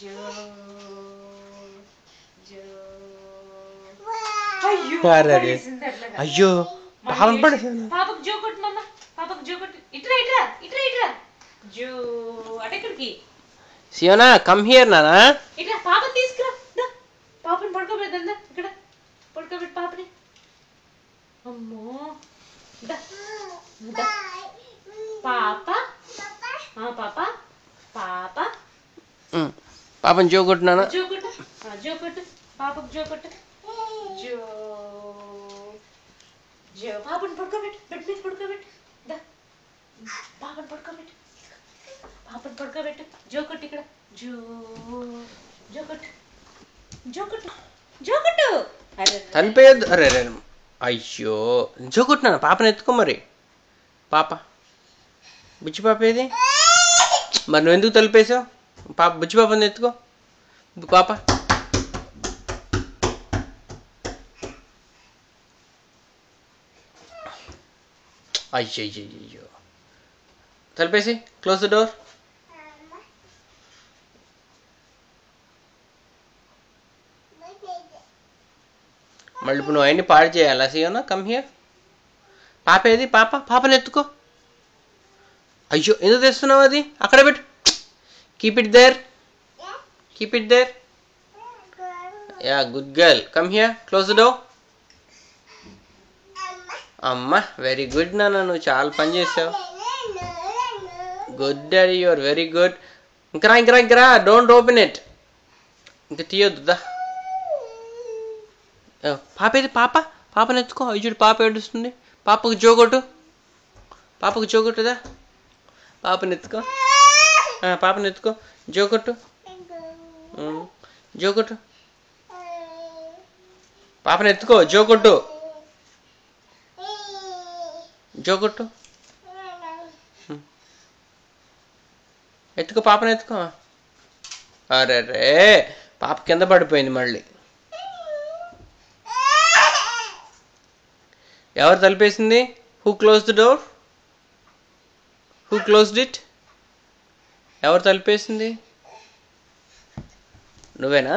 జో జో అయ్యో పాపం పడేసాను. పాపకు జో కొట్టు మమ్మ, పాపకు జో కొట్టు. ఇట్రా ఇట్రా ఇట్రా ఇట్రా. జో అటెక్కడికి? సియోనా కమ్ హియర్ నానా. ఇట్లా పాపని తీసుకురా. పాపని పడుకోబెద్దా ఇక్కడ, పడుకోబెట్టు పాపని. అమ్మో పాప పాప పాప పాపని జో కొట్టు నానా. జో కొట్టు, జో కొట్టు పాపకు, జో కొట్టు. జో జో పాపని పడుకోబెట్టు, బెడ్ మీద పడుకోబెట్టు. పాపని పడుకోబెట్టు, పాపని పడుకోబెట్టు. జో కొట్టు ఇక్కడ. జో జో కొట్టు, జో కొట్టు, జో కొట్టు. తలిపేయద్దు. అరే అరే అయ్యో జో కొట్టినాను. పాపని ఎత్తుకో మరి. పాప బుచ్చి పాప ఏది? మరి నువ్వు ఎందుకు తలిపేసావు? పాప బుచ్చి పాపని ఎత్తుకో. పాప అయ్యో తలిపేసి క్లోజ్ ద డోర్. మళ్ళీ ఇప్పుడు నువ్వు అవన్నీ పాడు చేయాలా సియోనా? Come here. పాప ఏది? పాపని ఎత్తుకో. అయ్యో ఎందుకు తెస్తున్నావు? అది అక్కడ పెట్టు. Keep it there, keep it there. Yeah good girl. Come here, close the door. అమ్మా వెరీ గుడ్ నాన్న, నువ్వు చాలా పని చేసావు. Good daddy, you are very good. ఇంకరా డోంట్ ఓపెన్ ఇట్. ఇంక తీయొద్దు దా. పాప ఏది? పాపని ఎత్తుకో. అయ్యుడు పాప ఏడుస్తుంది. పాపకు జోగొట్టు, పాపకు జోగొట్టుదా. పాపని ఎత్తుకో, పాపని ఎత్తుకో. జోగొట్టు, జోగొట్టు. పాపని ఎత్తుకో, జోగొట్టు, జోగొట్టు. ఎత్తుకో, పాపని ఎత్తుకో. అరే రే పాప కింద పడిపోయింది మళ్ళీ. ఎవరు తలిపేసింది? Who close the door? Who closed it? ఎవరు తలిపేసింది? నువ్వేనా?